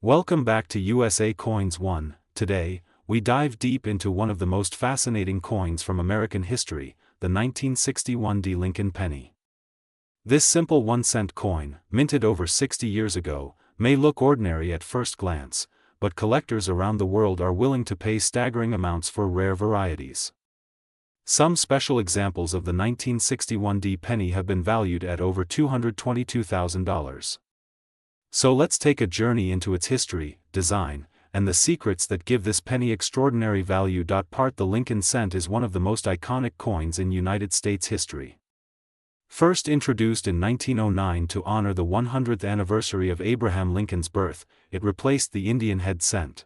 Welcome back to USA Coins 1. Today, we dive deep into one of the most fascinating coins from American history, the 1961 D. Lincoln penny. This simple 1-cent coin, minted over 60 years ago, may look ordinary at first glance, but collectors around the world are willing to pay staggering amounts for rare varieties. Some special examples of the 1961 D. penny have been valued at over $222,000. So let's take a journey into its history, design, and the secrets that give this penny extraordinary value. The Lincoln cent is one of the most iconic coins in United States history. First introduced in 1909 to honor the 100th anniversary of Abraham Lincoln's birth, it replaced the Indian head cent.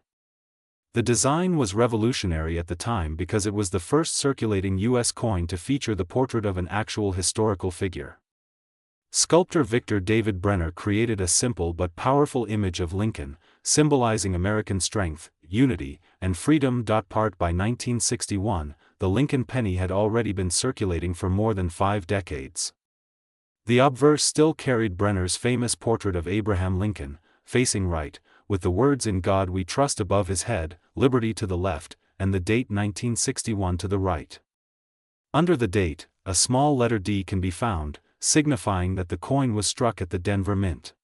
The design was revolutionary at the time because it was the first circulating U.S. coin to feature the portrait of an actual historical figure. Sculptor Victor David Brenner created a simple but powerful image of Lincoln, symbolizing American strength, unity, and freedom. By 1961, the Lincoln penny had already been circulating for more than 5 decades. The obverse still carried Brenner's famous portrait of Abraham Lincoln, facing right, with the words "In God We Trust" above his head, "Liberty" to the left, and the date 1961 to the right. Under the date, a small letter D can be found, signifying that the coin was struck at the Denver Mint.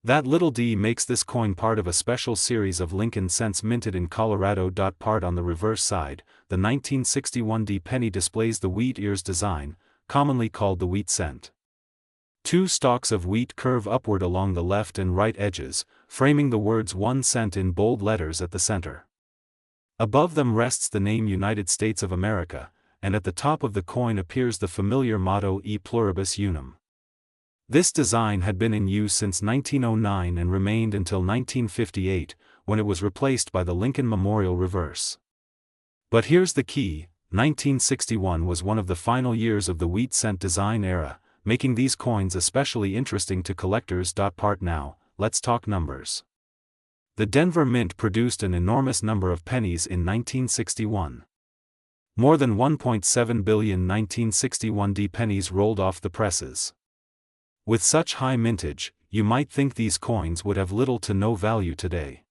That little d makes this coin part of a special series of Lincoln cents minted in Colorado. On the reverse side, the 1961 D penny displays the wheat ears design, commonly called the wheat cent. 2 stalks of wheat curve upward along the left and right edges, framing the words 1 cent in bold letters at the center. Above them rests the name United States of America, and at the top of the coin appears the familiar motto E pluribus unum. This design had been in use since 1909 and remained until 1958, when it was replaced by the Lincoln Memorial reverse. But here's the key: 1961 was one of the final years of the wheat cent design era, making these coins especially interesting to collectors. Now, let's talk numbers. The Denver Mint produced an enormous number of pennies in 1961. More than 1.7 billion 1961 D pennies rolled off the presses. With such high mintage, you might think these coins would have little to no value today.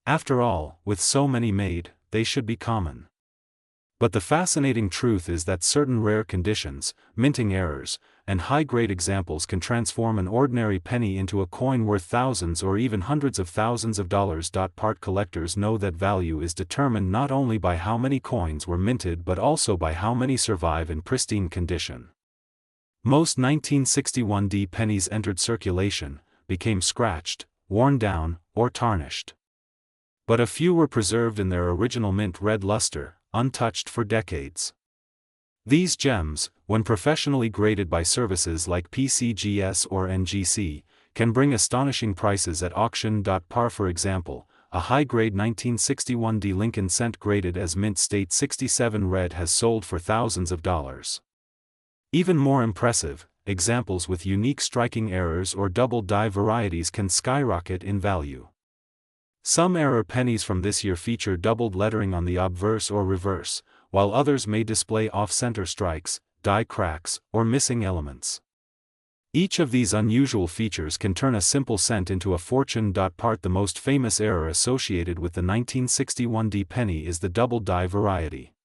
After all, with so many made, they should be common. But the fascinating truth is that certain rare conditions, minting errors, and high-grade examples can transform an ordinary penny into a coin worth thousands or even hundreds of thousands of dollars. Collectors know that value is determined not only by how many coins were minted but also by how many survive in pristine condition. Most 1961 D pennies entered circulation, became scratched, worn down, or tarnished. But a few were preserved in their original mint red luster, untouched for decades. These gems, when professionally graded by services like PCGS or NGC, can bring astonishing prices at auction. For example, a high-grade 1961 D Lincoln cent graded as Mint State 67 red has sold for thousands of dollars. Even more impressive, examples with unique striking errors or double die varieties can skyrocket in value. Some error pennies from this year feature doubled lettering on the obverse or reverse, while others may display off-center strikes, die cracks, or missing elements. Each of these unusual features can turn a simple cent into a fortune. The most famous error associated with the 1961 D penny is the double die variety.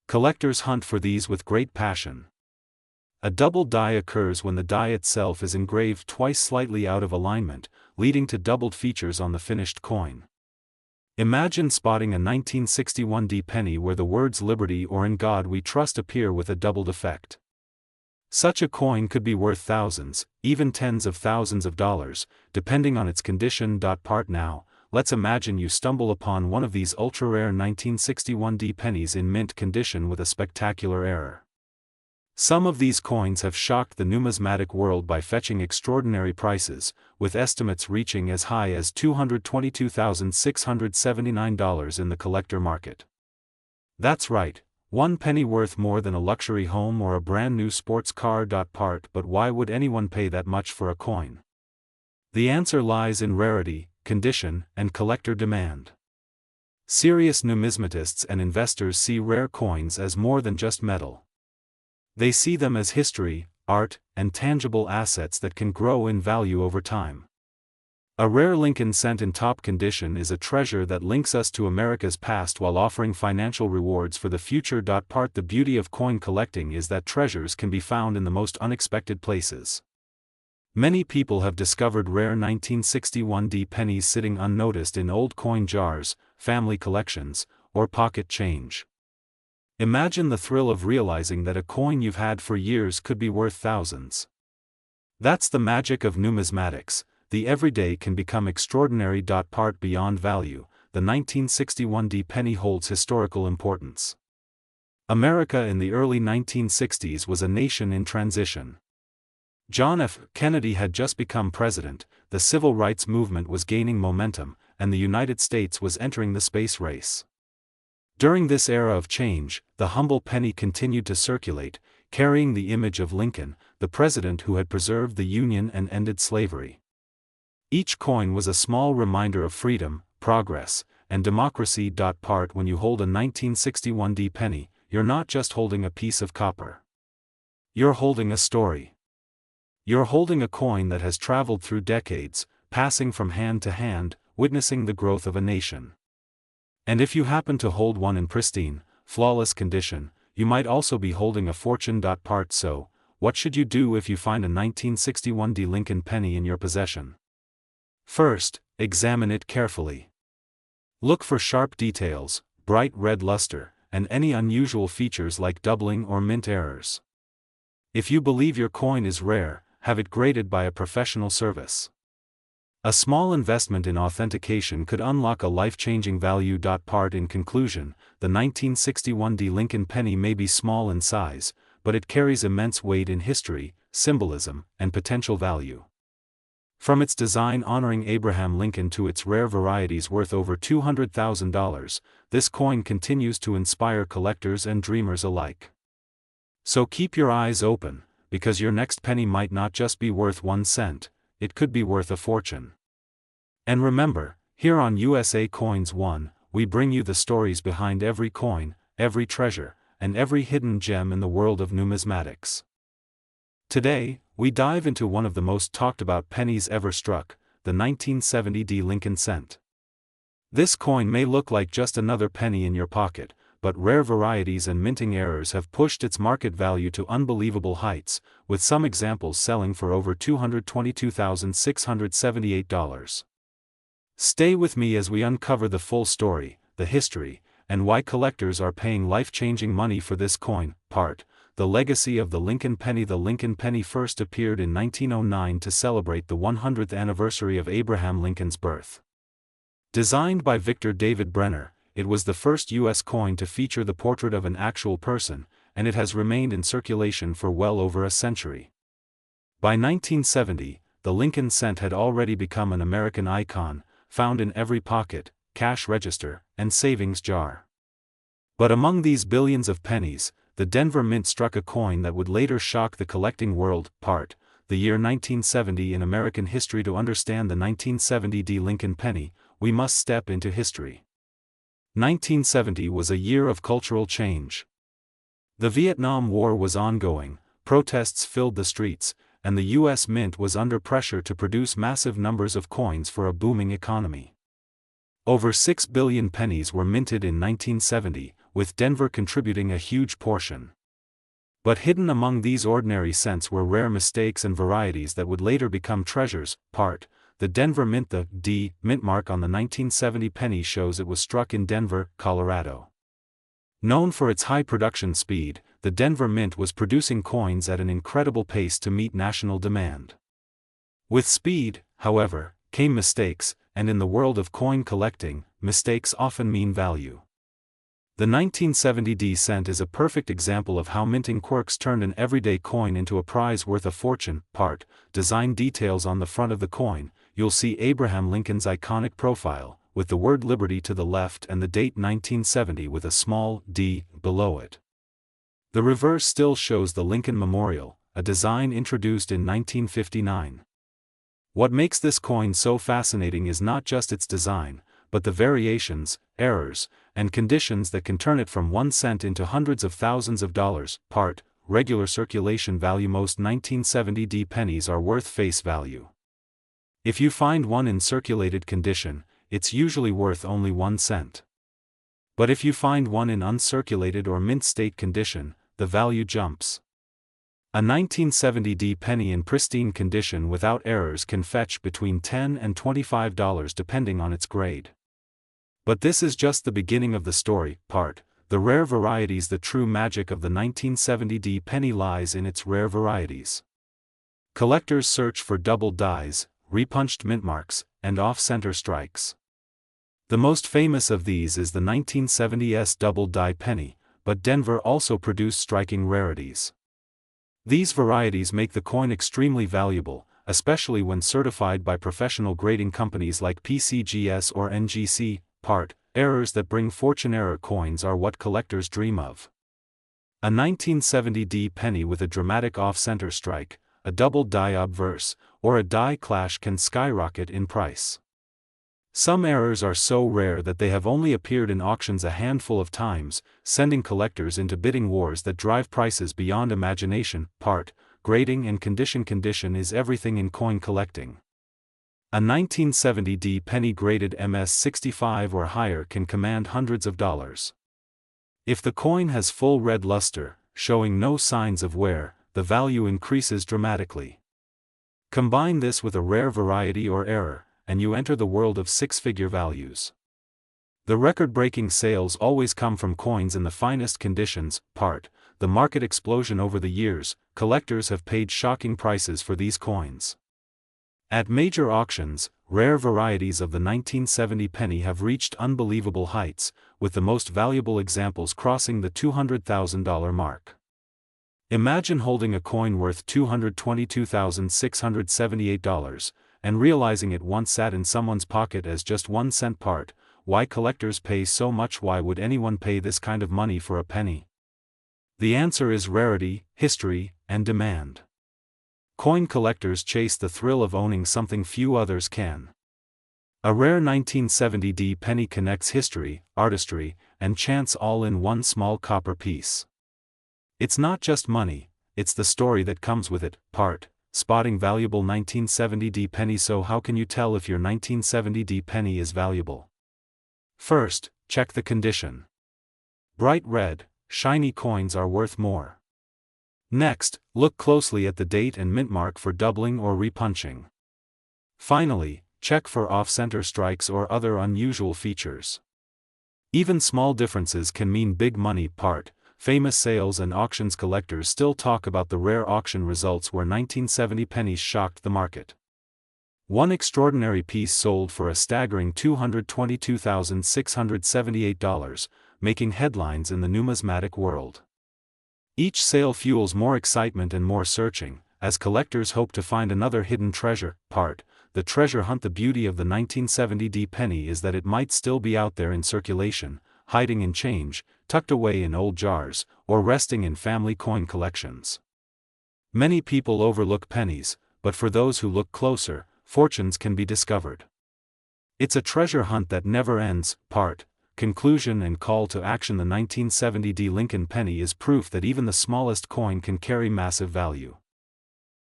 Collectors hunt for these with great passion. A double die occurs when the die itself is engraved twice slightly out of alignment, leading to doubled features on the finished coin. Imagine spotting a 1961 D penny where the words "Liberty" or "In God We Trust" appear with a doubled effect. Such a coin could be worth thousands, even tens of thousands of dollars, depending on its condition. Now, let's imagine you stumble upon one of these ultra-rare 1961 D pennies in mint condition with a spectacular error. Some of these coins have shocked the numismatic world by fetching extraordinary prices, with estimates reaching as high as $222,679 in the collector market. That's right, one penny worth more than a luxury home or a brand new sports car. But why would anyone pay that much for a coin? The answer lies in rarity, condition, and collector demand. Serious numismatists and investors see rare coins as more than just metal. They see them as history, art, and tangible assets that can grow in value over time. A rare Lincoln cent in top condition is a treasure that links us to America's past while offering financial rewards for the future. Part the beauty of coin collecting is that treasures can be found in the most unexpected places. Many people have discovered rare 1961 pennies sitting unnoticed in old coin jars, family collections, or pocket change. Imagine the thrill of realizing that a coin you've had for years could be worth thousands. That's the magic of numismatics. The everyday can become extraordinary. Part beyond value, the 1961 penny holds historical importance. America in the early 1960s was a nation in transition. John F. Kennedy had just become president, the civil rights movement was gaining momentum, and the United States was entering the space race. During this era of change, the humble penny continued to circulate, carrying the image of Lincoln, the president who had preserved the Union and ended slavery. Each coin was a small reminder of freedom, progress, and democracy. Part when you hold a 1961 penny, you're not just holding a piece of copper. You're holding a story. You're holding a coin that has traveled through decades, passing from hand to hand, witnessing the growth of a nation. And if you happen to hold one in pristine, flawless condition, you might also be holding a fortune. Part so, what should you do if you find a 1961 Lincoln penny in your possession? First, examine it carefully. Look for sharp details, bright red luster, and any unusual features like doubling or mint errors. If you believe your coin is rare, have it graded by a professional service. A small investment in authentication could unlock a life-changing value. Part in conclusion, the 1961 Lincoln penny may be small in size, but it carries immense weight in history, symbolism, and potential value. From its design honoring Abraham Lincoln to its rare varieties worth over $200,000, this coin continues to inspire collectors and dreamers alike. So keep your eyes open, because your next penny might not just be worth 1 cent, it could be worth a fortune. And remember, here on USA Coins 1, we bring you the stories behind every coin, every treasure, and every hidden gem in the world of numismatics. Today, we dive into one of the most talked about pennies ever struck, the 1970 Lincoln cent. This coin may look like just another penny in your pocket, but rare varieties and minting errors have pushed its market value to unbelievable heights, with some examples selling for over $222,678. Stay with me as we uncover the full story, the history, and why collectors are paying life-changing money for this coin. Part: the legacy of the Lincoln penny. The Lincoln penny first appeared in 1909 to celebrate the 100th anniversary of Abraham Lincoln's birth. Designed by Victor David Brenner, it was the first U.S. coin to feature the portrait of an actual person, and it has remained in circulation for well over a century. By 1970, the Lincoln cent had already become an American icon, found in every pocket, cash register, and savings jar. But among these billions of pennies, the Denver Mint struck a coin that would later shock the collecting world. Part: the year 1970 in American history. To understand the 1970 Lincoln penny, we must step into history. 1970 was a year of cultural change. The Vietnam War was ongoing, protests filled the streets, and the U.S. Mint was under pressure to produce massive numbers of coins for a booming economy. Over 6 billion pennies were minted in 1970, with Denver contributing a huge portion. But hidden among these ordinary cents were rare mistakes and varieties that would later become treasures. Part: the Denver Mint. The D mint mark on the 1970 penny shows it was struck in Denver, Colorado. Known for its high production speed, the Denver Mint was producing coins at an incredible pace to meet national demand. With speed, however, came mistakes, and in the world of coin collecting, mistakes often mean value. The 1970 cent is a perfect example of how minting quirks turned an everyday coin into a prize worth a fortune. Part: design details. On the front of the coin, you'll see Abraham Lincoln's iconic profile, with the word Liberty to the left and the date 1970 with a small d below it. The reverse still shows the Lincoln Memorial, a design introduced in 1959. What makes this coin so fascinating is not just its design, but the variations, errors, and conditions that can turn it from 1 cent into hundreds of thousands of dollars. Part: regular circulation value. Most 1970 pennies are worth face value. If you find one in circulated condition, it's usually worth only 1 cent. But if you find one in uncirculated or mint state condition, the value jumps. A 1970 penny in pristine condition without errors can fetch between $10 and $25 depending on its grade. But this is just the beginning of the story. The rare varieties. The true magic of the 1970 penny lies in its rare varieties. Collectors search for double dies, repunched mint marks, and off-center strikes. The most famous of these is the 1970s double die penny, but Denver also produced striking rarities. These varieties make the coin extremely valuable, especially when certified by professional grading companies like PCGS or NGC. Errors that bring fortune. Error coins are what collectors dream of. A 1970 penny with a dramatic off-center strike, a double die obverse, or a die clash can skyrocket in price. Some errors are so rare that they have only appeared in auctions a handful of times, sending collectors into bidding wars that drive prices beyond imagination. Grading and condition. Condition is everything in coin collecting. A 1970 penny graded MS65 or higher can command hundreds of dollars. If the coin has full red luster, showing no signs of wear, the value increases dramatically. Combine this with a rare variety or error, and you enter the world of six-figure values. The record-breaking sales always come from coins in the finest conditions. The market explosion. Over the years, collectors have paid shocking prices for these coins. At major auctions, rare varieties of the 1970 penny have reached unbelievable heights, with the most valuable examples crossing the $200,000 mark. Imagine holding a coin worth $222,678, and realizing it once sat in someone's pocket as just 1 cent. Why collectors pay so much? Why would anyone pay this kind of money for a penny? The answer is rarity, history, and demand. Coin collectors chase the thrill of owning something few others can. A rare 1970 penny connects history, artistry, and chance all in one small copper piece. It's not just money, it's the story that comes with it. Spotting valuable 1970 penny. So how can you tell if your 1970 penny is valuable? First, check the condition. Bright red, shiny coins are worth more. Next, look closely at the date and mint mark for doubling or repunching. Finally, check for off-center strikes or other unusual features. Even small differences can mean big money. Famous sales and auctions. Collectors still talk about the rare auction results where 1970 pennies shocked the market. One extraordinary piece sold for a staggering $222,678, making headlines in the numismatic world. Each sale fuels more excitement and more searching, as collectors hope to find another hidden treasure. The treasure hunt. The beauty of the 1970 penny is that it might still be out there in circulation, hiding in change, tucked away in old jars, or resting in family coin collections. Many people overlook pennies, but for those who look closer, fortunes can be discovered. It's a treasure hunt that never ends. Conclusion and call to action. The 1970 Lincoln penny is proof that even the smallest coin can carry massive value.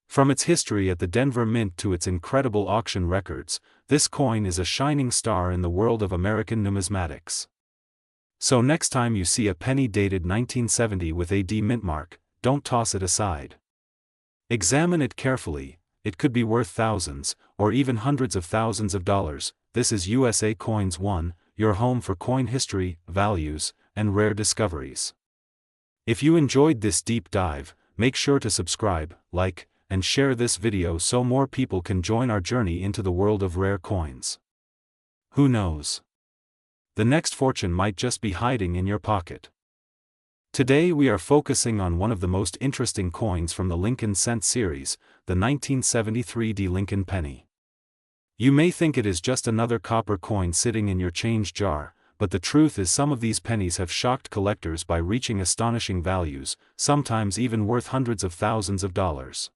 From its history at the Denver Mint to its incredible auction records, this coin is a shining star in the world of American numismatics. So next time you see a penny dated 1970 with a D mint mark, don't toss it aside. Examine it carefully. It could be worth thousands, or even hundreds of thousands of dollars. This is USA Coins 1, your home for coin history, values, and rare discoveries. If you enjoyed this deep dive, make sure to subscribe, like, and share this video so more people can join our journey into the world of rare coins. Who knows? The next fortune might just be hiding in your pocket. Today we are focusing on one of the most interesting coins from the Lincoln Cent series, the 1973 Lincoln penny. You may think it is just another copper coin sitting in your change jar, but the truth is some of these pennies have shocked collectors by reaching astonishing values, sometimes even worth hundreds of thousands of dollars.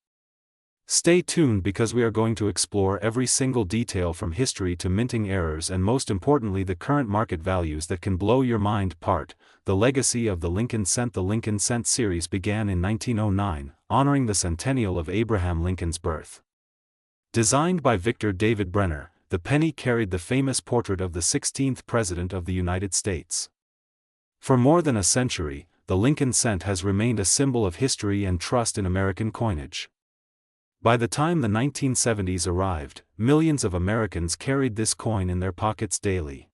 Stay tuned because we are going to explore every single detail from history to minting errors and most importantly the current market values that can blow your mind. The legacy of the Lincoln Cent. The Lincoln Cent series began in 1909, honoring the centennial of Abraham Lincoln's birth. Designed by Victor David Brenner, the penny carried the famous portrait of the 16th President of the United States. For more than a century, the Lincoln cent has remained a symbol of history and trust in American coinage. By the time the 1970s arrived, millions of Americans carried this coin in their pockets daily.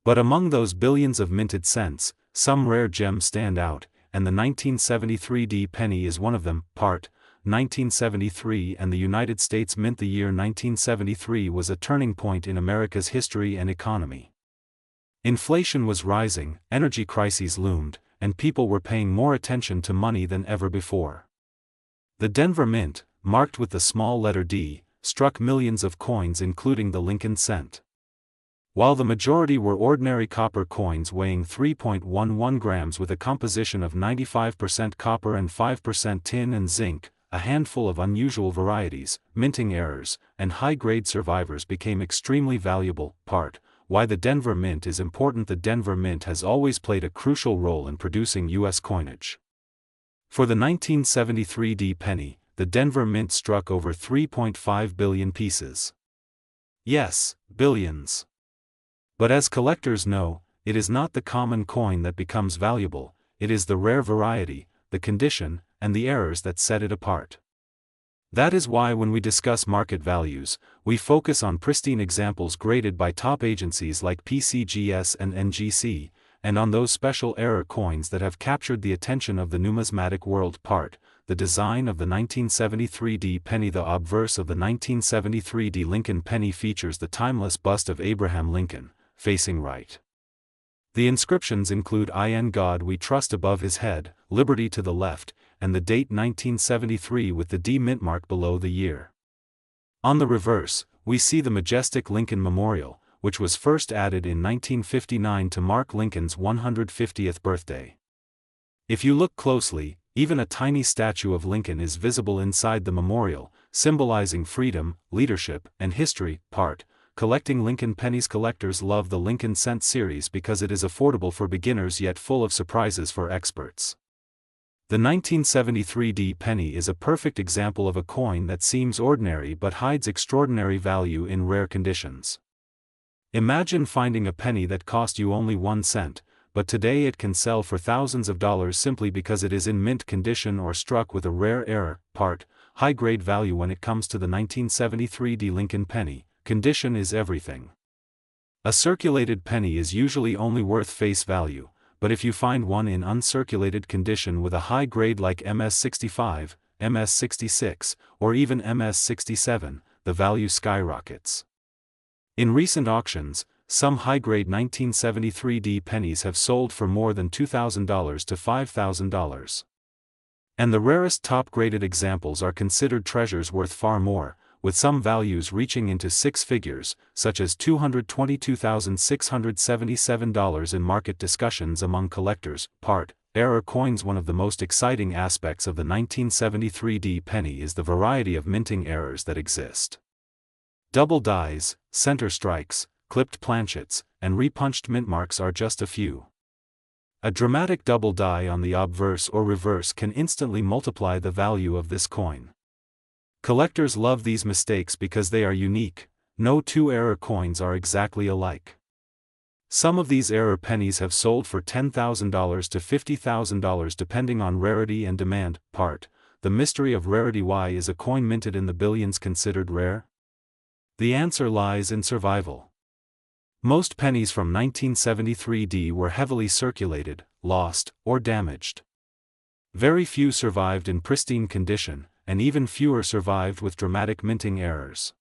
But among those billions of minted cents, some rare gems stand out, and the 1973 penny is one of them. Part 1973 and the United States Mint. The year 1973 was a turning point in America's history and economy. Inflation was rising, energy crises loomed, and people were paying more attention to money than ever before. The Denver Mint, marked with the small letter D, struck millions of coins including the Lincoln cent. While the majority were ordinary copper coins weighing 3.11 grams with a composition of 95% copper and 5% tin and zinc, a handful of unusual varieties, minting errors, and high-grade survivors became extremely valuable. Part Why the Denver Mint is important. The Denver Mint has always played a crucial role in producing U.S. coinage. For the 1973 penny, the Denver Mint struck over 3.5 billion pieces. Yes, billions. But as collectors know, it is not the common coin that becomes valuable, it is the rare variety, the condition, and the errors that set it apart. That is why when we discuss market values, we focus on pristine examples graded by top agencies like PCGS and NGC, and on those special error coins that have captured the attention of the numismatic world. Part The design of the 1973 penny. The obverse of the 1973 Lincoln penny features the timeless bust of Abraham Lincoln, facing right. The inscriptions include "In God We Trust" above his head, "Liberty" to the left, and the date 1973 with the D mint mark below the year. On the reverse, we see the majestic Lincoln Memorial, which was first added in 1959 to mark Lincoln's 150th birthday. If you look closely, even a tiny statue of Lincoln is visible inside the memorial, symbolizing freedom, leadership, and history. Part Collecting Lincoln pennies. Collectors love the Lincoln cent series because it is affordable for beginners yet full of surprises for experts. The 1973 penny is a perfect example of a coin that seems ordinary but hides extraordinary value in rare conditions. Imagine finding a penny that cost you only 1 cent, but today it can sell for thousands of dollars simply because it is in mint condition or struck with a rare error. Part High-grade value. When it comes to the 1973 Lincoln penny, condition is everything. A circulated penny is usually only worth face value, but if you find one in uncirculated condition with a high grade like MS65, MS66, or even MS67, the value skyrockets. In recent auctions, some high-grade 1973 pennies have sold for more than $2,000 to $5,000. And the rarest top-graded examples are considered treasures worth far more, with some values reaching into six figures, such as $222,677 in market discussions among collectors. Part Error coins. One of the most exciting aspects of the 1973 penny is the variety of minting errors that exist. Double dies, center strikes, clipped planchets, and repunched mint marks are just a few. A dramatic double die on the obverse or reverse can instantly multiply the value of this coin. Collectors love these mistakes because they are unique. No two error coins are exactly alike. Some of these error pennies have sold for $10,000 to $50,000 depending on rarity and demand. Part The mystery of rarity. Why is a coin minted in the billions considered rare? The answer lies in survival. Most pennies from 1973 were heavily circulated, lost, or damaged. Very few survived in pristine condition, and even fewer survived with dramatic minting errors.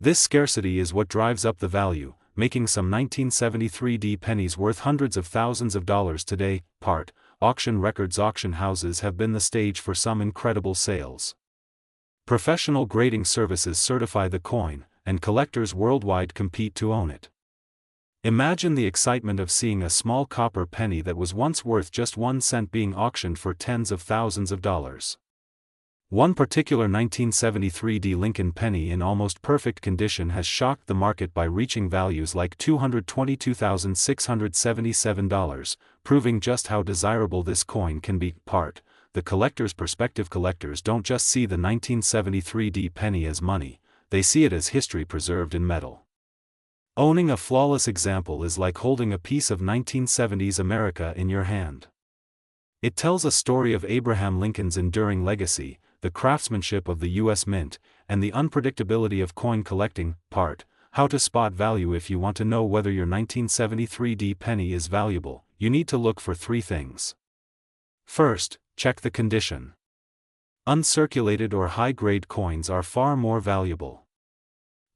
This scarcity is what drives up the value, making some 1973 pennies worth hundreds of thousands of dollars today. Part Auction records. Auction houses have been the stage for some incredible sales. Professional grading services certify the coin, and collectors worldwide compete to own it. Imagine the excitement of seeing a small copper penny that was once worth just 1 cent being auctioned for tens of thousands of dollars. One particular 1973 Lincoln penny in almost perfect condition has shocked the market by reaching values like $222,677, proving just how desirable this coin can be. Part The collector's perspective. Collectors don't just see the 1973 penny as money, they see it as history preserved in metal. Owning a flawless example is like holding a piece of 1970s America in your hand. It tells a story of Abraham Lincoln's enduring legacy, the craftsmanship of the U.S. Mint, and the unpredictability of coin collecting. Part: How to spot value. If you want to know whether your 1973 penny is valuable, you need to look for three things. First, check the condition. Uncirculated or high-grade coins are far more valuable.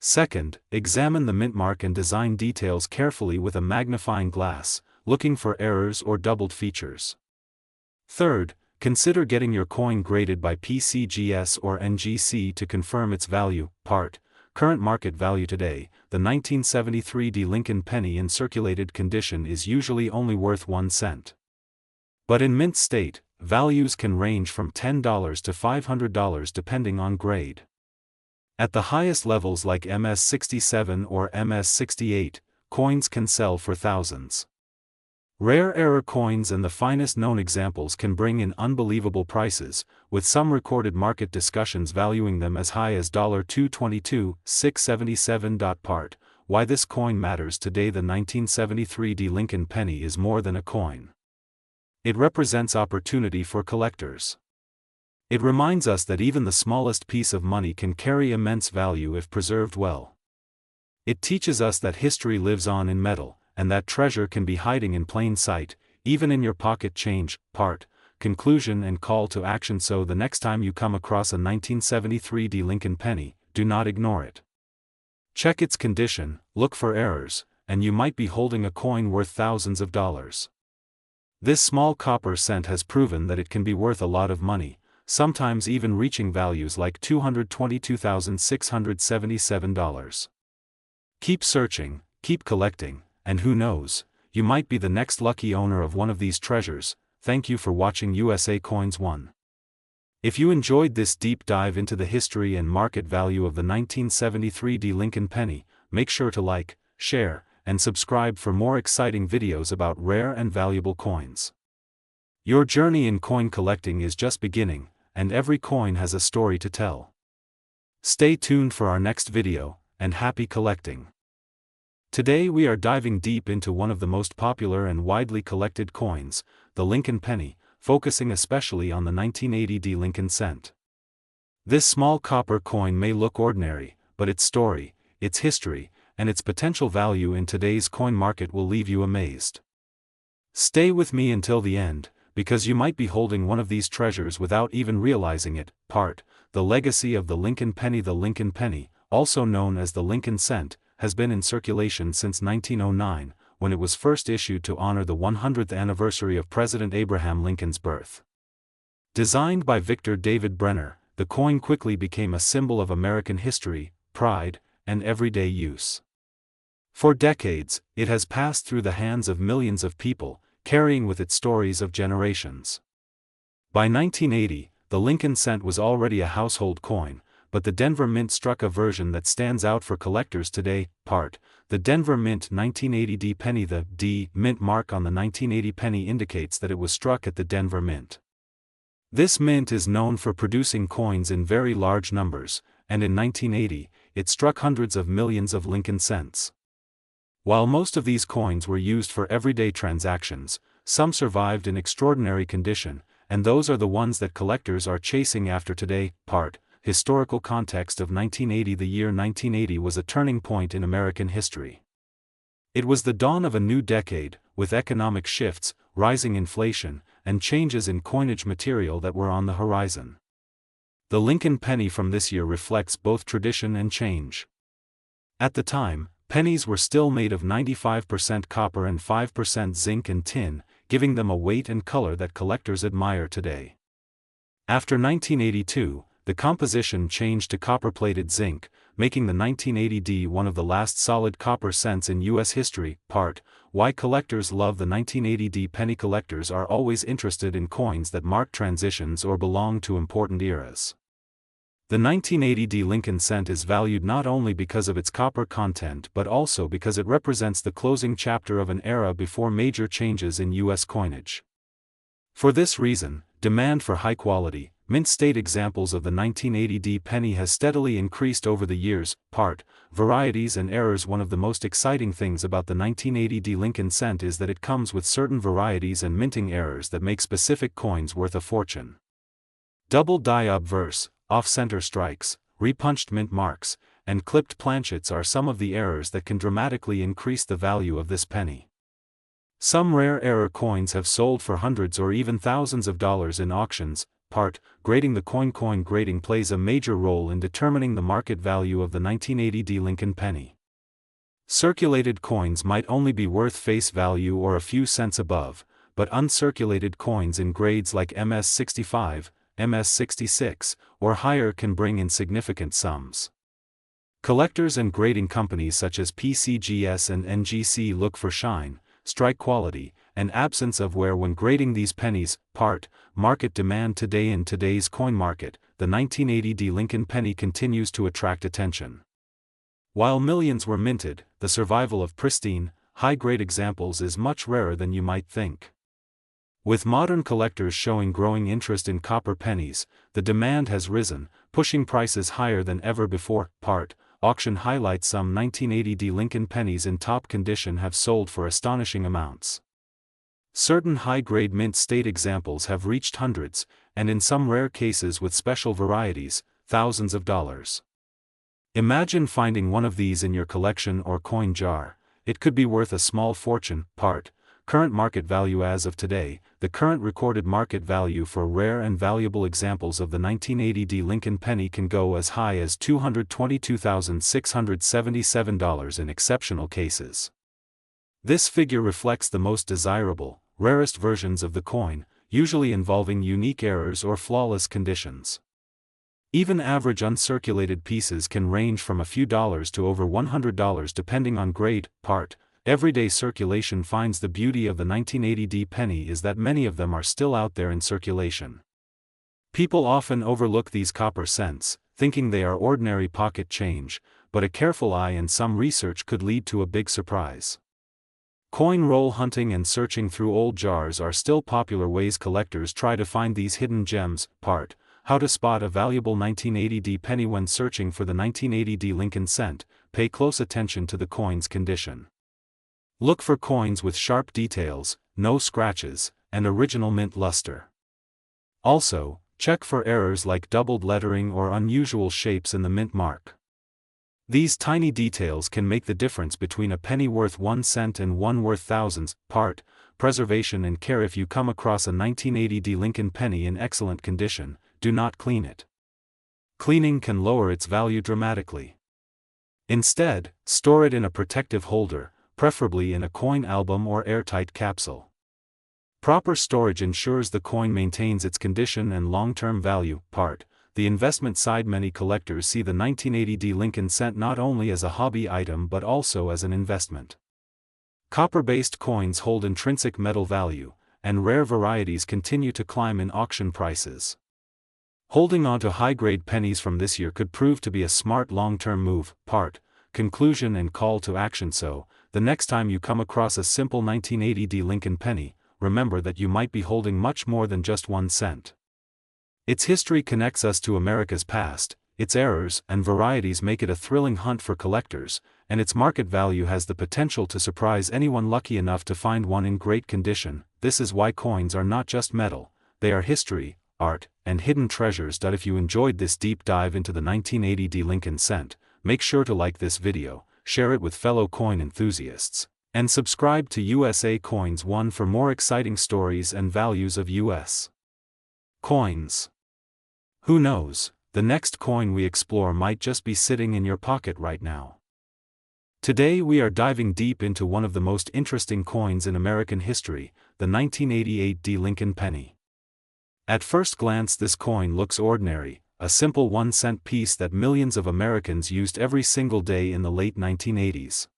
Second, examine the mint mark and design details carefully with a magnifying glass, looking for errors or doubled features. Third, consider getting your coin graded by PCGS or NGC to confirm its value. Part: Current market value. Today, the 1973 Lincoln penny in circulated condition is usually only worth 1 cent. But in mint state, values can range from $10 to $500 depending on grade. At the highest levels like MS-67 or MS-68, coins can sell for thousands. Rare error coins and the finest known examples can bring in unbelievable prices, with some recorded market discussions valuing them as high as $222,677. Part: Why this coin matters today. The 1973 Lincoln penny is more than a coin. It represents opportunity for collectors. It reminds us that even the smallest piece of money can carry immense value if preserved well. It teaches us that history lives on in metal, and that treasure can be hiding in plain sight, even in your pocket change. Part: Conclusion and call to action. So the next time you come across a 1973 Lincoln penny, do not ignore it. Check its condition, look for errors, and you might be holding a coin worth thousands of dollars. This small copper cent has proven that it can be worth a lot of money, sometimes even reaching values like $222,677. Keep searching, keep collecting, and who knows, you might be the next lucky owner of one of these treasures. Thank you for watching USA Coins 1. If you enjoyed this deep dive into the history and market value of the 1973 Lincoln penny, make sure to like, share, and subscribe for more exciting videos about rare and valuable coins. Your journey in coin collecting is just beginning, and every coin has a story to tell. Stay tuned for our next video, and happy collecting. Today we are diving deep into one of the most popular and widely collected coins, the Lincoln penny, focusing especially on the 1980 Lincoln cent. This small copper coin may look ordinary, but its story, its history, and its potential value in today's coin market will leave you amazed. Stay with me until the end, because you might be holding one of these treasures without even realizing it. Part: The legacy of the Lincoln penny. The Lincoln penny, also known as the Lincoln cent, has been in circulation since 1909, when it was first issued to honor the 100th anniversary of President Abraham Lincoln's birth. Designed by Victor David Brenner, the coin quickly became a symbol of American history, pride, and everyday use. For decades, it has passed through the hands of millions of people, carrying with it stories of generations. By 1980, the Lincoln cent was already a household coin, but the Denver Mint struck a version that stands out for collectors today. Part: The Denver Mint 1980 penny. The D Mint mark on the 1980 penny indicates that it was struck at the Denver Mint. This mint is known for producing coins in very large numbers, and in 1980, it struck hundreds of millions of Lincoln cents. While most of these coins were used for everyday transactions, some survived in extraordinary condition, and those are the ones that collectors are chasing after today. Part: Historical context of 1980. The year 1980 was a turning point in American history. It was the dawn of a new decade, with economic shifts, rising inflation, and changes in coinage material that were on the horizon. The Lincoln penny from this year reflects both tradition and change. At the time, pennies were still made of 95% copper and 5% zinc and tin, giving them a weight and color that collectors admire today. After 1982, the composition changed to copper-plated zinc, making the 1980 one of the last solid copper cents in U.S. history. Part: Why collectors love the 1980 penny. Collectors are always interested in coins that mark transitions or belong to important eras. The 1980 Lincoln cent is valued not only because of its copper content but also because it represents the closing chapter of an era before major changes in U.S. coinage. For this reason, demand for high-quality, mint state examples of the 1980 penny has steadily increased over the years. Part, varieties and errors. One of the most exciting things about the 1980 Lincoln cent is that it comes with certain varieties and minting errors that make specific coins worth a fortune. Double die obverse, off-center strikes, repunched mint marks, and clipped planchets are some of the errors that can dramatically increase the value of this penny. Some rare error coins have sold for hundreds or even thousands of dollars in auctions. Part, grading. The coin grading plays a major role in determining the market value of the 1980 Lincoln penny. Circulated coins might only be worth face value or a few cents above, but uncirculated coins in grades like MS-65, MS-66, or higher can bring in significant sums. Collectors and grading companies such as PCGS and NGC look for shine, strike quality, and absence of wear when grading these pennies. Part, market demand. Today in today's coin market, the 1980 Lincoln penny continues to attract attention. While millions were minted, the survival of pristine, high-grade examples is much rarer than you might think. With modern collectors showing growing interest in copper pennies, the demand has risen, pushing prices higher than ever before. Part, auction highlights. Some 1980 Lincoln pennies in top condition have sold for astonishing amounts. Certain high-grade mint state examples have reached hundreds, and in some rare cases with special varieties, thousands of dollars. Imagine finding one of these in your collection or coin jar. It could be worth a small fortune. Part, current market value. As of today, the current recorded market value for rare and valuable examples of the 1980 Lincoln penny can go as high as $222,677 in exceptional cases. This figure reflects the most desirable, rarest versions of the coin, usually involving unique errors or flawless conditions. Even average uncirculated pieces can range from a few dollars to over $100 depending on grade. Part, everyday circulation. Finds the beauty of the 1980 penny is that many of them are still out there in circulation. People often overlook these copper cents, thinking they are ordinary pocket change, but a careful eye and some research could lead to a big surprise. Coin roll hunting and searching through old jars are still popular ways collectors try to find these hidden gems. Part, how to spot a valuable 1980 penny. When searching for the 1980 Lincoln cent, pay close attention to the coin's condition. Look for coins with sharp details, no scratches, and original mint luster. Also, check for errors like doubled lettering or unusual shapes in the mint mark. These tiny details can make the difference between a penny worth 1 cent and one worth thousands. Part, preservation and care. If you come across a 1980 Lincoln penny in excellent condition, do not clean it. Cleaning can lower its value dramatically. Instead, store it in a protective holder, preferably in a coin album or airtight capsule. Proper storage ensures the coin maintains its condition and long-term value. Part, the investment side. Many collectors see the 1980 Lincoln cent not only as a hobby item but also as an investment. Copper-based coins hold intrinsic metal value, and rare varieties continue to climb in auction prices. Holding on to high-grade pennies from this year could prove to be a smart long-term move. Part, conclusion and call to action. So, the next time you come across a simple 1980 Lincoln penny, remember that you might be holding much more than just 1 cent. Its history connects us to America's past, its errors and varieties make it a thrilling hunt for collectors, and its market value has the potential to surprise anyone lucky enough to find one in great condition. This is why coins are not just metal, they are history, art, and hidden treasures. If you enjoyed this deep dive into the 1980 Lincoln cent, make sure to like this video, share it with fellow coin enthusiasts, and subscribe to USA Coins 1 for more exciting stories and values of US coins. Who knows, the next coin we explore might just be sitting in your pocket right now. Today we are diving deep into one of the most interesting coins in American history, the 1988 Lincoln penny. At first glance this coin looks ordinary, a simple 1-cent piece that millions of Americans used every single day in the late 1980s.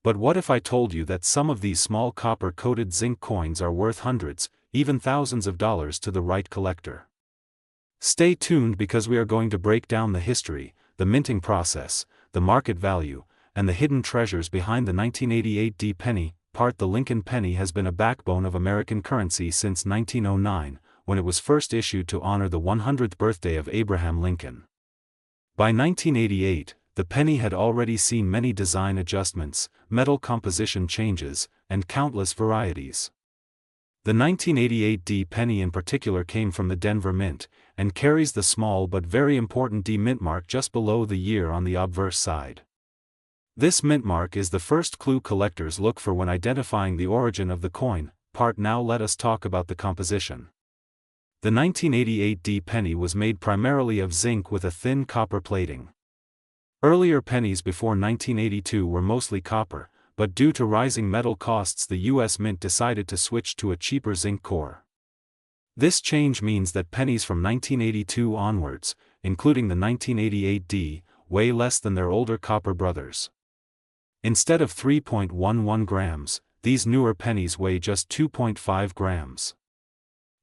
But what if I told you that some of these small copper-coated zinc coins are worth hundreds, even thousands of dollars to the right collector? Stay tuned because we are going to break down the history, the minting process, the market value, and the hidden treasures behind the 1988 penny. Part, the Lincoln penny has been a backbone of American currency since 1909, when it was first issued to honor the 100th birthday of Abraham Lincoln. By 1988, the penny had already seen many design adjustments, metal composition changes, and countless varieties. The 1988 D penny in particular came from the Denver Mint, and carries the small but very important D mint mark just below the year on the obverse side. This mint mark is the first clue collectors look for when identifying the origin of the coin. Now let us talk about the composition. The 1988 D penny was made primarily of zinc with a thin copper plating. Earlier pennies before 1982 were mostly copper, but due to rising metal costs the U.S. Mint decided to switch to a cheaper zinc core. This change means that pennies from 1982 onwards, including the 1988 D, weigh less than their older copper brothers. Instead of 3.11 grams, these newer pennies weigh just 2.5 grams.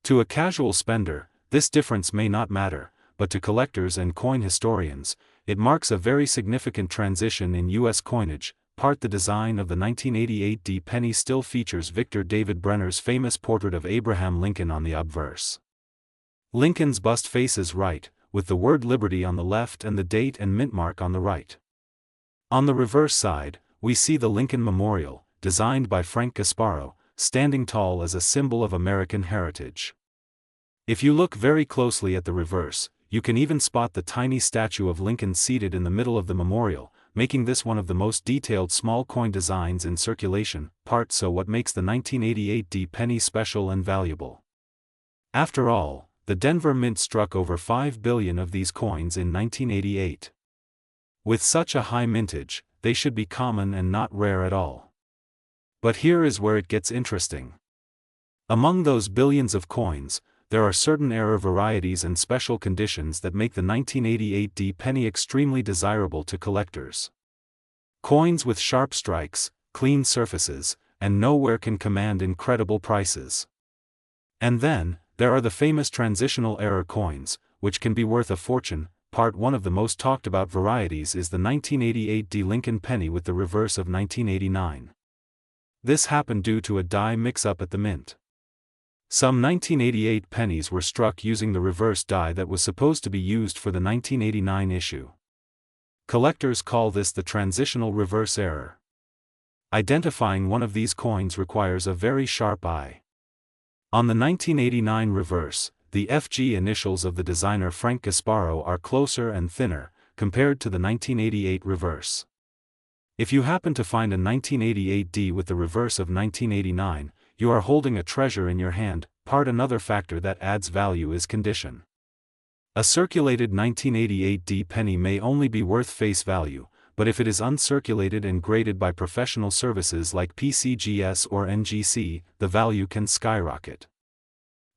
To a casual spender, this difference may not matter, but to collectors and coin historians, it marks a very significant transition in U.S. coinage. The design of the 1988 D penny still features Victor David Brenner's famous portrait of Abraham Lincoln on the obverse. Lincoln's bust faces right, with the word Liberty on the left and the date and mint mark on the right. On the reverse side, we see the Lincoln Memorial, designed by Frank Gasparo, standing tall as a symbol of American heritage. If you look very closely at the reverse, you can even spot the tiny statue of Lincoln seated in the middle of the memorial, making this one of the most detailed small coin designs in circulation. So what makes the 1988 D penny special and valuable? After all, the Denver Mint struck over 5 billion of these coins in 1988. With such a high mintage, they should be common and not rare at all. But here is where it gets interesting. Among those billions of coins, there are certain error varieties and special conditions that make the 1988 D penny extremely desirable to collectors. Coins with sharp strikes, clean surfaces, and nowhere can command incredible prices. And then, there are the famous transitional error coins, which can be worth a fortune. One of the most talked about varieties is the 1988 D Lincoln penny with the reverse of 1989. This happened due to a die mix-up at the mint. Some 1988 pennies were struck using the reverse die that was supposed to be used for the 1989 issue. Collectors call this the transitional reverse error. Identifying one of these coins requires a very sharp eye. On the 1989 reverse, the FG initials of the designer Frank Gasparo are closer and thinner, compared to the 1988 reverse. If you happen to find a 1988 D with the reverse of 1989, you are holding a treasure in your hand. Another factor that adds value is condition. A circulated 1988 D penny may only be worth face value, but if it is uncirculated and graded by professional services like PCGS or NGC, the value can skyrocket.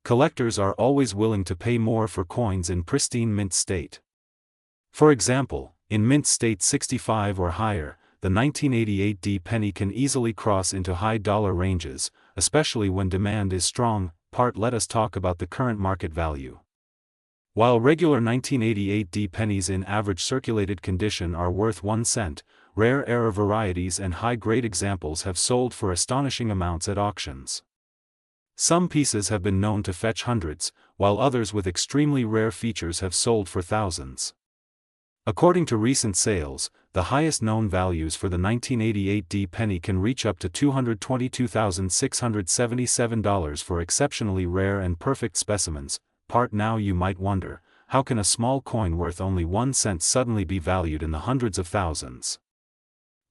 Collectors are always willing to pay more for coins in pristine mint state. For example, in mint state 65 or higher, the 1988 D penny can easily cross into high dollar ranges, especially when demand is strong. Let us talk about the current market value. While regular 1988 D pennies in average circulated condition are worth 1 cent, rare error varieties and high-grade examples have sold for astonishing amounts at auctions. Some pieces have been known to fetch hundreds, while others with extremely rare features have sold for thousands. According to recent sales, the highest known values for the 1988 D penny can reach up to $222,677 for exceptionally rare and perfect specimens. Now you might wonder, how can a small coin worth only 1 cent suddenly be valued in the hundreds of thousands?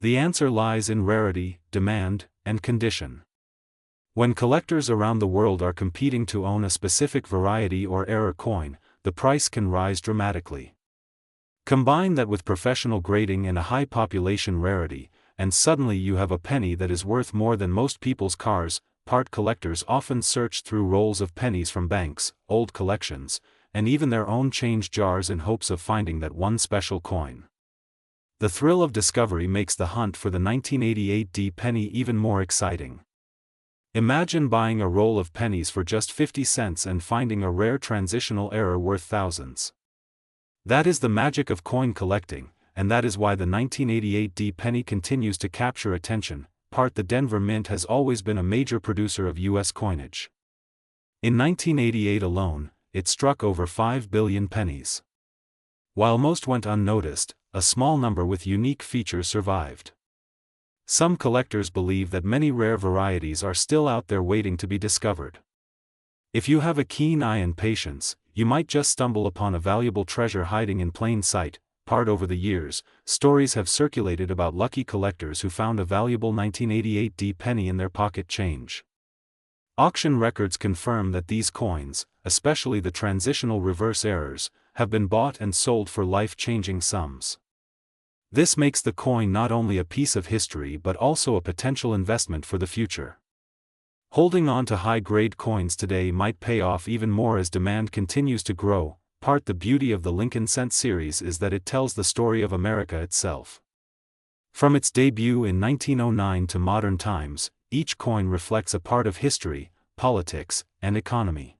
The answer lies in rarity, demand, and condition. When collectors around the world are competing to own a specific variety or error coin, the price can rise dramatically. Combine that with professional grading and a high population rarity, and suddenly you have a penny that is worth more than most people's cars. Collectors often search through rolls of pennies from banks, old collections, and even their own change jars in hopes of finding that one special coin. The thrill of discovery makes the hunt for the 1988 D penny even more exciting. Imagine buying a roll of pennies for just 50 cents and finding a rare transitional error worth thousands. That is the magic of coin collecting, and that is why the 1988 D penny continues to capture attention. The Denver Mint has always been a major producer of U.S. coinage. In 1988 alone, it struck over 5 billion pennies. While most went unnoticed, a small number with unique features survived. Some collectors believe that many rare varieties are still out there waiting to be discovered. If you have a keen eye and patience, you might just stumble upon a valuable treasure hiding in plain sight. Over the years, stories have circulated about lucky collectors who found a valuable 1988 D penny in their pocket change. Auction records confirm that these coins, especially the transitional reverse errors, have been bought and sold for life-changing sums. This makes the coin not only a piece of history but also a potential investment for the future. Holding on to high-grade coins today might pay off even more as demand continues to grow. The beauty of the Lincoln Cent series is that it tells the story of America itself. From its debut in 1909 to modern times, each coin reflects a part of history, politics, and economy.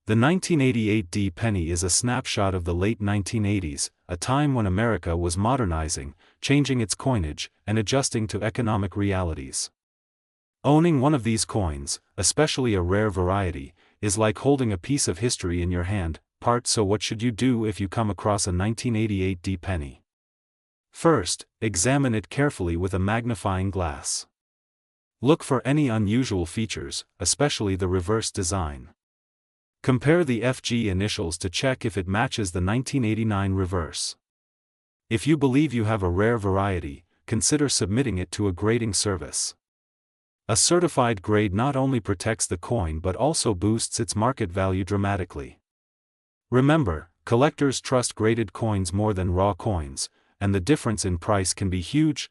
The 1988 D penny is a snapshot of the late 1980s, a time when America was modernizing, changing its coinage, and adjusting to economic realities. Owning one of these coins, especially a rare variety, is like holding a piece of history in your hand. So what should you do if you come across a 1988 D penny? First, examine it carefully with a magnifying glass. Look for any unusual features, especially the reverse design. Compare the FG initials to check if it matches the 1989 reverse. If you believe you have a rare variety, consider submitting it to a grading service. A certified grade not only protects the coin but also boosts its market value dramatically. Remember, collectors trust graded coins more than raw coins, and the difference in price can be huge.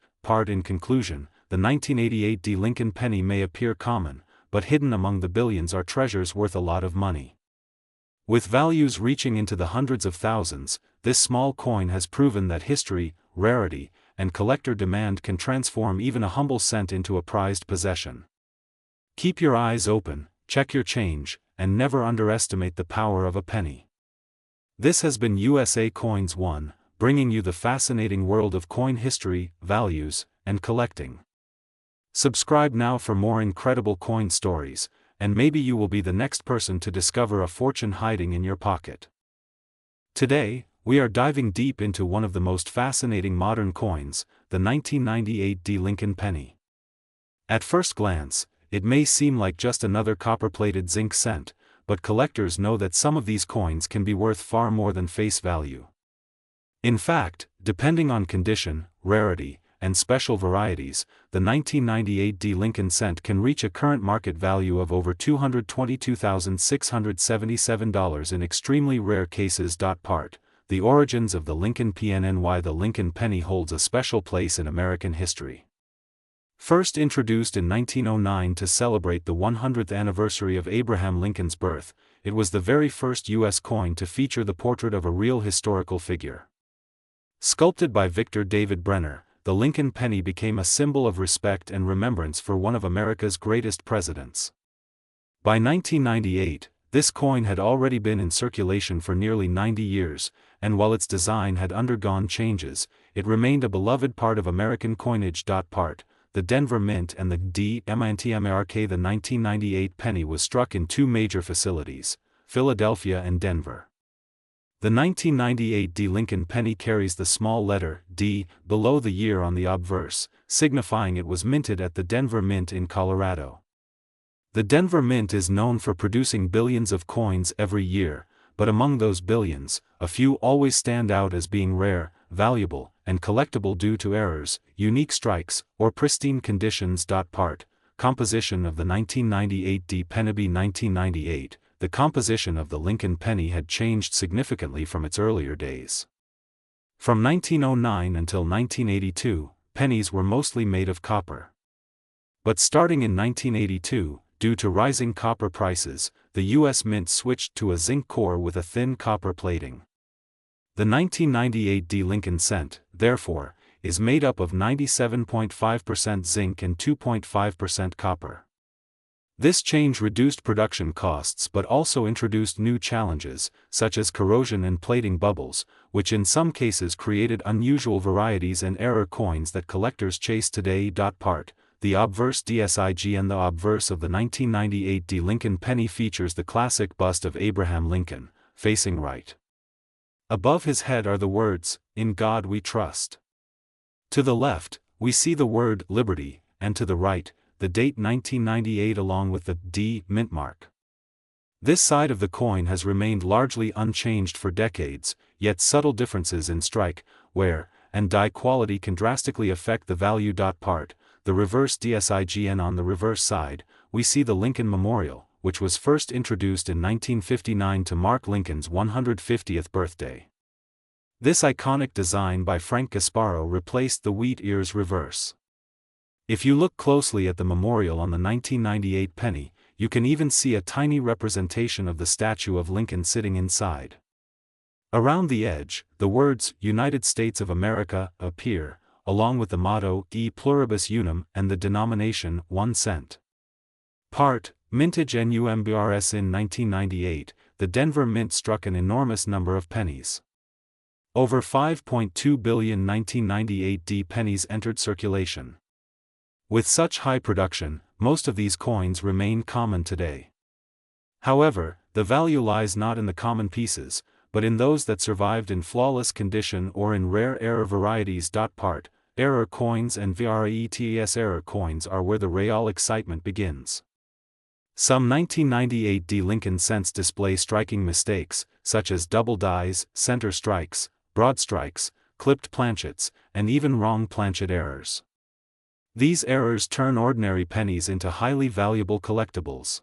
In conclusion, the 1988 D Lincoln penny may appear common, but hidden among the billions are treasures worth a lot of money. With values reaching into the hundreds of thousands, this small coin has proven that history, rarity, and collector demand can transform even a humble cent into a prized possession. Keep your eyes open, check your change, and never underestimate the power of a penny. This has been USA Coins 1, bringing you the fascinating world of coin history, values, and collecting. Subscribe now for more incredible coin stories, and maybe you will be the next person to discover a fortune hiding in your pocket. Today, we are diving deep into one of the most fascinating modern coins, the 1998 D Lincoln penny. At first glance, it may seem like just another copper-plated zinc cent, but collectors know that some of these coins can be worth far more than face value. In fact, depending on condition, rarity, and special varieties, the 1998 D Lincoln cent can reach a current market value of over $222,677 in extremely rare cases. The origins of the Lincoln PN and why the Lincoln penny holds a special place in American history. First introduced in 1909 to celebrate the 100th anniversary of Abraham Lincoln's birth, it was the very first U.S. coin to feature the portrait of a real historical figure. Sculpted by Victor David Brenner, the Lincoln penny became a symbol of respect and remembrance for one of America's greatest presidents. By 1998, this coin had already been in circulation for nearly 90 years, and while its design had undergone changes, it remained a beloved part of American coinage. The Denver Mint and the D.MNTMARK. The 1998 penny was struck in two major facilities, Philadelphia and Denver. The 1998 D Lincoln penny carries the small letter D below the year on the obverse, signifying it was minted at the Denver Mint in Colorado. The Denver Mint is known for producing billions of coins every year, but among those billions, a few always stand out as being rare, valuable, and collectible due to errors, unique strikes, or pristine conditions. Composition of the 1998 D penny. 1998, the composition of the Lincoln penny had changed significantly from its earlier days. From 1909 until 1982, pennies were mostly made of copper. But starting in 1982, due to rising copper prices, the U.S. Mint switched to a zinc core with a thin copper plating. The 1998 D Lincoln cent, therefore, is made up of 97.5% zinc and 2.5% copper. This change reduced production costs but also introduced new challenges, such as corrosion and plating bubbles, which in some cases created unusual varieties and error coins that collectors chase today. the obverse DSIGN. The obverse of the 1998 D. Lincoln penny features the classic bust of Abraham Lincoln, facing right. Above his head are the words, "In God We Trust." To the left, we see the word "Liberty," and to the right, the date 1998 along with the D. mint mark. This side of the coin has remained largely unchanged for decades, yet subtle differences in strike, wear, and die quality can drastically affect the value. Part, the reverse DSIGN. On the reverse side, we see the Lincoln Memorial, which was first introduced in 1959 to mark Lincoln's 150th birthday. This iconic design by Frank Gasparo replaced the wheat ears reverse. If you look closely at the memorial on the 1998 penny, you can even see a tiny representation of the statue of Lincoln sitting inside. Around the edge, the words "United States of America" appear, along with the motto "E pluribus unum" and the denomination 1 cent. Part, mintage NUMBRS. In 1998, the Denver Mint struck an enormous number of pennies. Over 5.2 billion 1998 D pennies entered circulation. With such high production, most of these coins remain common today. However, the value lies not in the common pieces, but in those that survived in flawless condition or in rare error varieties. Part, error coins and VRETS. Error coins are where the real excitement begins. Some 1998 D Lincoln cents display striking mistakes, such as double dies, center strikes, broad strikes, clipped planchets, and even wrong planchet errors. These errors turn ordinary pennies into highly valuable collectibles.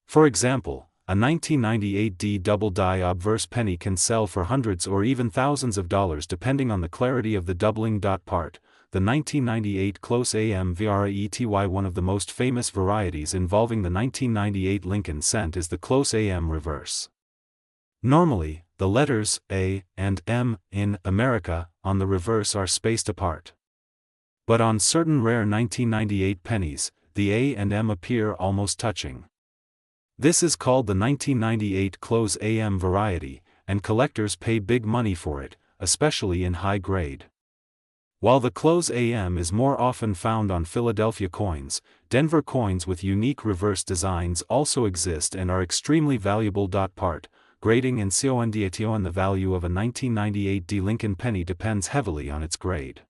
For example, a 1998 D double die obverse penny can sell for hundreds or even thousands of dollars depending on the clarity of the doubling. Part, the 1998 close AM VRETY. One of the most famous varieties involving the 1998 Lincoln cent is the close AM reverse. Normally, the letters A and M in America on the reverse are spaced apart. But on certain rare 1998 pennies, the A and M appear almost touching. This is called the 1998 close AM variety, and collectors pay big money for it, especially in high grade. While the close AM is more often found on Philadelphia coins, Denver coins with unique reverse designs also exist and are extremely valuable. Part, grading and CONDATO. The value of a 1998 D Lincoln penny depends heavily on its grade.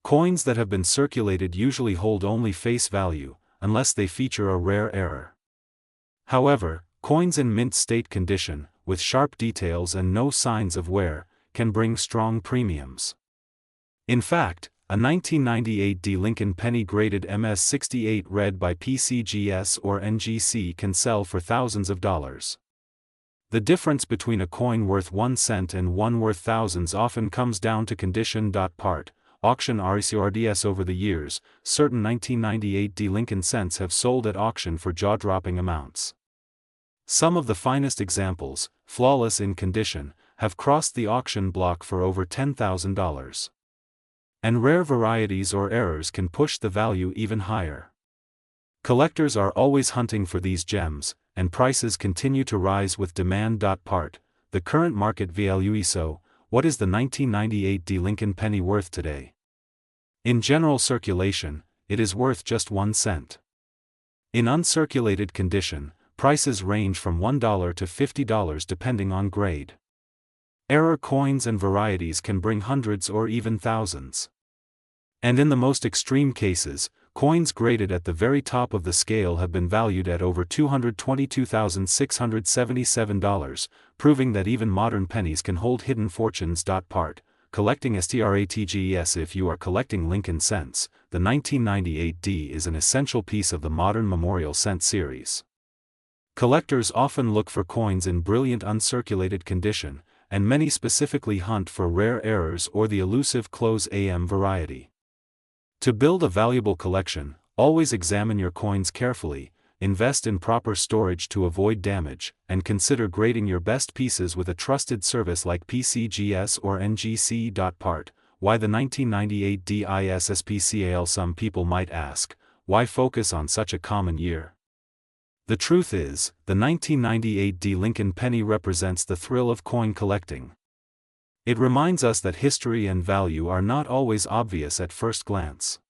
Coins that have been circulated usually hold only face value, unless they feature a rare error. However, coins in mint state condition, with sharp details and no signs of wear, can bring strong premiums. In fact, a 1998 D Lincoln penny graded MS-68 read by PCGS or NGC can sell for thousands of dollars. The difference between a coin worth 1 cent and one worth thousands often comes down to condition. Part, auction RECORDS. Over the years, certain 1998 D Lincoln cents have sold at auction for jaw-dropping amounts. Some of the finest examples, flawless in condition, have crossed the auction block for over $10,000. And rare varieties or errors can push the value even higher. Collectors are always hunting for these gems, and prices continue to rise with demand. Part, the current market value. So, what is the 1998 D Lincoln penny worth today? In general circulation, it is worth just 1 cent. In uncirculated condition, prices range from $1 to $50 depending on grade. Error coins and varieties can bring hundreds or even thousands. And in the most extreme cases, coins graded at the very top of the scale have been valued at over $222,677, proving that even modern pennies can hold hidden fortunes. Part, collecting strategies. If you are collecting Lincoln cents, the 1998 D is an essential piece of the modern memorial cent series. Collectors often look for coins in brilliant uncirculated condition, and many specifically hunt for rare errors or the elusive close AM variety. To build a valuable collection, always examine your coins carefully, invest in proper storage to avoid damage, and consider grading your best pieces with a trusted service like PCGS or NGC. Part, why the 1998 DISSPCAL? Some people might ask, why focus on such a common year? The truth is, the 1998 D Lincoln penny represents the thrill of coin collecting. It reminds us that history and value are not always obvious at first glance.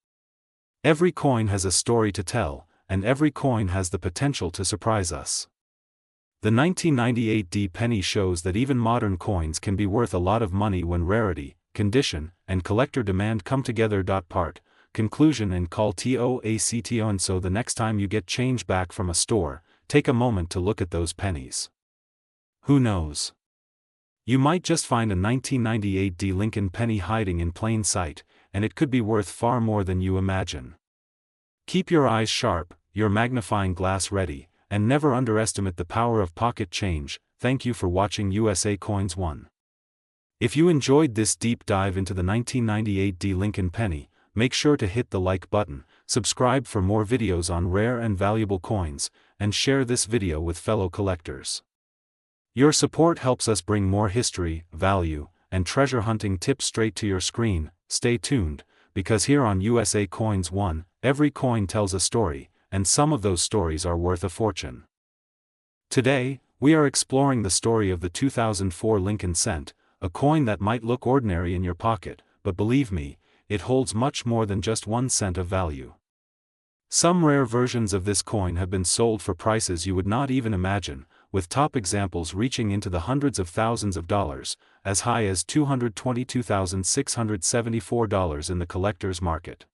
Every coin has a story to tell, and every coin has the potential to surprise us. The 1998 D penny shows that even modern coins can be worth a lot of money when rarity, condition, and collector demand come together. Part, conclusion and call TOACTO. And so the next time you get change back from a store, take a moment to look at those pennies. Who knows? You might just find a 1998 D Lincoln penny hiding in plain sight, and it could be worth far more than you imagine. Keep your eyes sharp, your magnifying glass ready, and never underestimate the power of pocket change. Thank you for watching USA Coins 1. If you enjoyed this deep dive into the 1998 D Lincoln penny, make sure to hit the like button, subscribe for more videos on rare and valuable coins, and share this video with fellow collectors. Your support helps us bring more history, value, and treasure hunting tips straight to your screen. Stay tuned, because here on USA Coins 1, every coin tells a story, and some of those stories are worth a fortune. Today, we are exploring the story of the 2004 Lincoln cent, a coin that might look ordinary in your pocket, but believe me, it holds much more than just 1 cent of value. Some rare versions of this coin have been sold for prices you would not even imagine, with top examples reaching into the hundreds of thousands of dollars, as high as $222,674 in the collector's market.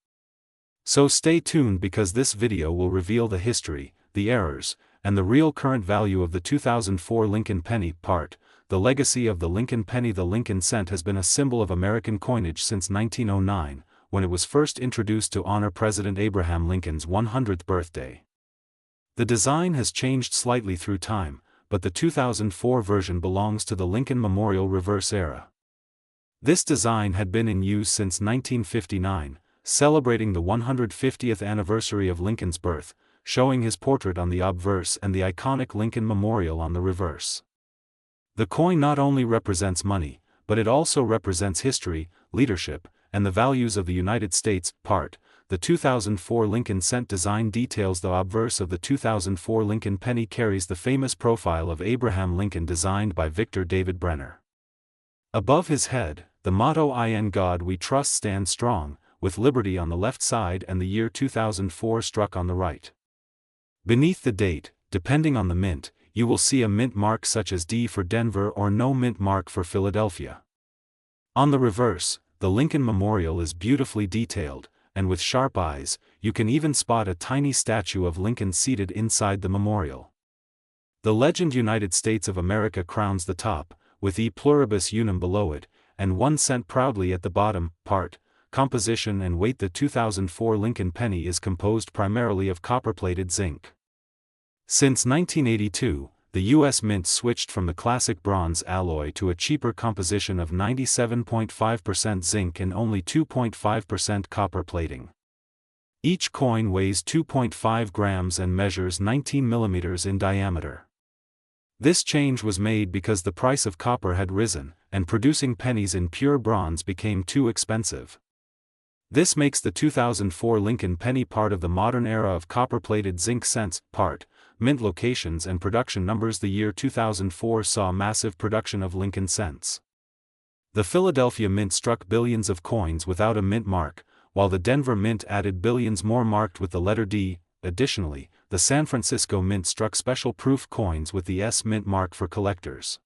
So stay tuned, because this video will reveal the history, the errors, and the real current value of the 2004 Lincoln penny. Part, the legacy of the Lincoln penny. The Lincoln cent has been a symbol of American coinage since 1909, when it was first introduced to honor President Abraham Lincoln's 100th birthday. The design has changed slightly through time, but the 2004 version belongs to the Lincoln Memorial reverse era. This design had been in use since 1959, celebrating the 150th anniversary of Lincoln's birth, showing his portrait on the obverse and the iconic Lincoln Memorial on the reverse. The coin not only represents money, but it also represents history, leadership, and the values of the United States. Part, the 2004 Lincoln cent design details. The obverse of the 2004 Lincoln penny carries the famous profile of Abraham Lincoln designed by Victor David Brenner. Above his head, the motto "In God We Trust" stands strong, with liberty on the left side and the year 2004 struck on the right. Beneath the date, depending on the mint, you will see a mint mark such as D for Denver or no mint mark for Philadelphia. On the reverse, the Lincoln Memorial is beautifully detailed, and with sharp eyes, you can even spot a tiny statue of Lincoln seated inside the memorial. The legend "United States of America" crowns the top, with E pluribus unum below it, and 1 cent proudly at the bottom. Part, composition and weight. The 2004 Lincoln penny is composed primarily of copper-plated zinc. Since 1982, the U.S. Mint switched from the classic bronze alloy to a cheaper composition of 97.5% zinc and only 2.5% copper plating. Each coin weighs 2.5 grams and measures 19 millimeters in diameter. This change was made because the price of copper had risen, and producing pennies in pure bronze became too expensive. This makes the 2004 Lincoln penny part of the modern era of copper-plated zinc cents. Part, mint locations and production numbers. The year 2004 saw massive production of Lincoln cents. The Philadelphia Mint struck billions of coins without a mint mark, while the Denver Mint added billions more marked with the letter D. Additionally, the San Francisco Mint struck special proof coins with the S mint mark for collectors.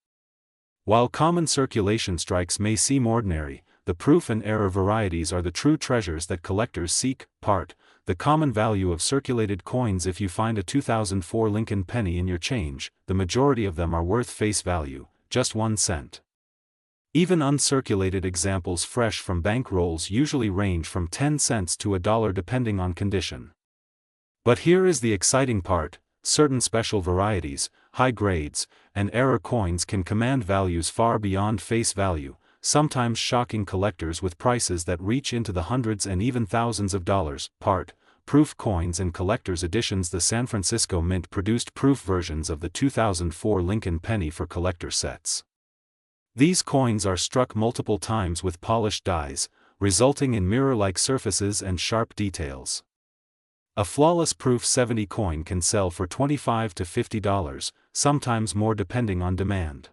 While common circulation strikes may seem ordinary, the proof and error varieties are the true treasures that collectors seek. Part, the common value of circulated coins. If you find a 2004 Lincoln penny in your change, the majority of them are worth face value, just 1 cent. Even uncirculated examples fresh from bank rolls usually range from 10 cents to $1 depending on condition. But here is the exciting part: certain special varieties, high grades, and error coins can command values far beyond face value, sometimes shocking collectors with prices that reach into the hundreds and even thousands of dollars. Part, proof coins and collector's editions. The San Francisco Mint produced proof versions of the 2004 Lincoln penny for collector sets. These coins are struck multiple times with polished dies, resulting in mirror-like surfaces and sharp details. A flawless proof 70 coin can sell for $25 to $50, sometimes more depending on demand.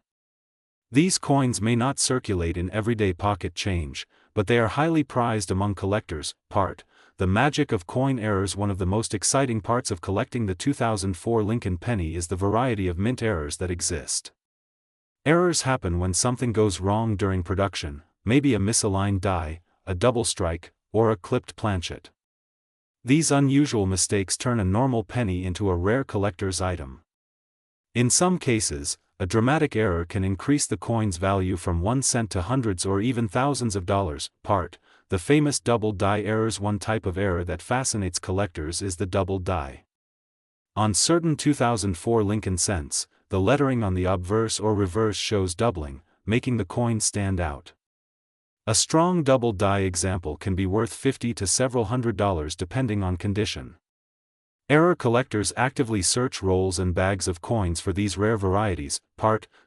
These coins may not circulate in everyday pocket change, but they are highly prized among collectors. Part, the magic of coin errors. One of the most exciting parts of collecting the 2004 Lincoln penny is the variety of mint errors that exist. Errors happen when something goes wrong during production, maybe a misaligned die, a double strike, or a clipped planchet. These unusual mistakes turn a normal penny into a rare collector's item. In some cases, a dramatic error can increase the coin's value from 1 cent to hundreds or even thousands of dollars. The famous double die errors. One type of error that fascinates collectors is the double die. On certain 2004 Lincoln cents, the lettering on the obverse or reverse shows doubling, making the coin stand out. A strong double die example can be worth $50 to several $100 depending on condition. Error collectors actively search rolls and bags of coins for these rare varieties.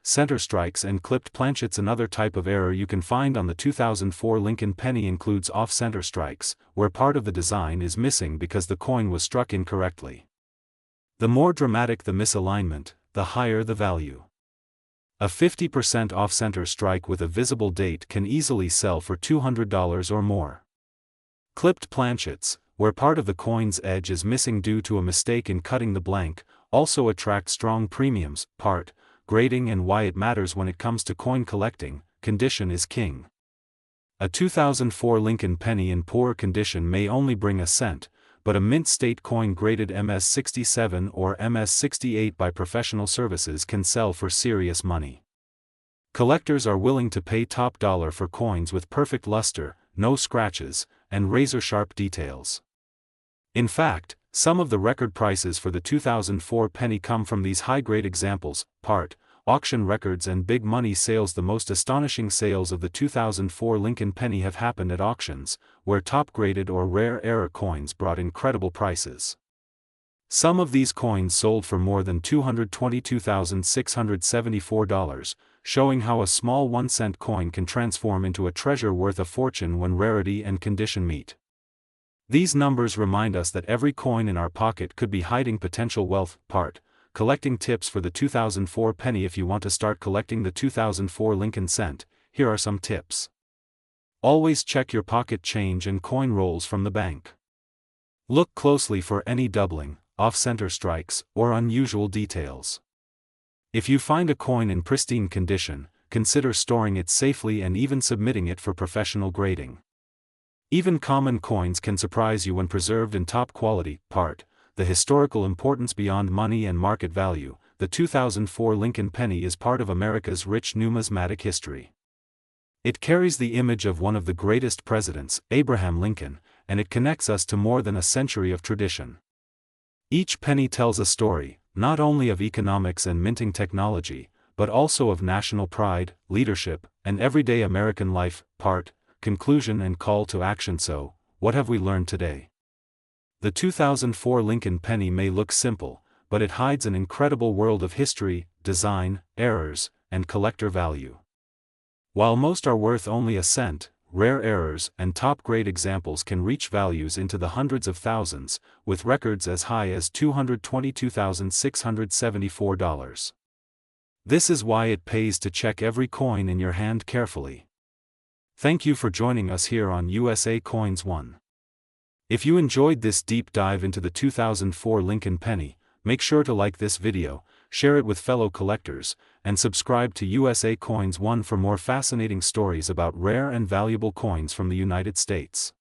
Center strikes and clipped planchets. Another type of error you can find on the 2004 Lincoln penny includes off-center strikes, where part of the design is missing because the coin was struck incorrectly. The more dramatic the misalignment, the higher the value. A 50% off-center strike with a visible date can easily sell for $200 or more. Clipped planchets, where part of the coin's edge is missing due to a mistake in cutting the blank, also attract strong premiums. Grading and why it matters when it comes to coin collecting. Condition is king. A 2004 Lincoln penny in poor condition may only bring a cent, but a mint state coin graded MS-67 or MS-68 by professional services can sell for serious money. Collectors are willing to pay top dollar for coins with perfect luster, no scratches, and razor-sharp details. In fact, some of the record prices for the 2004 penny come from these high-grade examples. Auction records and big money sales. The most astonishing sales of the 2004 Lincoln penny have happened at auctions, where top-graded or rare error coins brought incredible prices. Some of these coins sold for more than $222,674, showing how a small 1-cent coin can transform into a treasure worth a fortune when rarity and condition meet. These numbers remind us that every coin in our pocket could be hiding potential wealth. Collecting tips for the 2004 penny. If you want to start collecting the 2004 Lincoln cent, here are some tips. Always check your pocket change and coin rolls from the bank. Look closely for any doubling, off-center strikes, or unusual details. If you find a coin in pristine condition, consider storing it safely and even submitting it for professional grading. Even common coins can surprise you when preserved in top quality. The historical importance beyond money and market value. The 2004 Lincoln penny is part of America's rich numismatic history. It carries the image of one of the greatest presidents, Abraham Lincoln, and it connects us to more than a century of tradition. Each penny tells a story, not only of economics and minting technology, but also of national pride, leadership, and everyday American life. Conclusion and call to action. So, what have we learned today? The 2004 Lincoln penny may look simple, but it hides an incredible world of history, design, errors, and collector value. While most are worth only a cent, rare errors and top-grade examples can reach values into the hundreds of thousands, with records as high as $222,674. This is why it pays to check every coin in your hand carefully. Thank you for joining us here on USA Coins 1. If you enjoyed this deep dive into the 2004 Lincoln penny, make sure to like this video, share it with fellow collectors, and subscribe to USA Coins 1 for more fascinating stories about rare and valuable coins from the United States.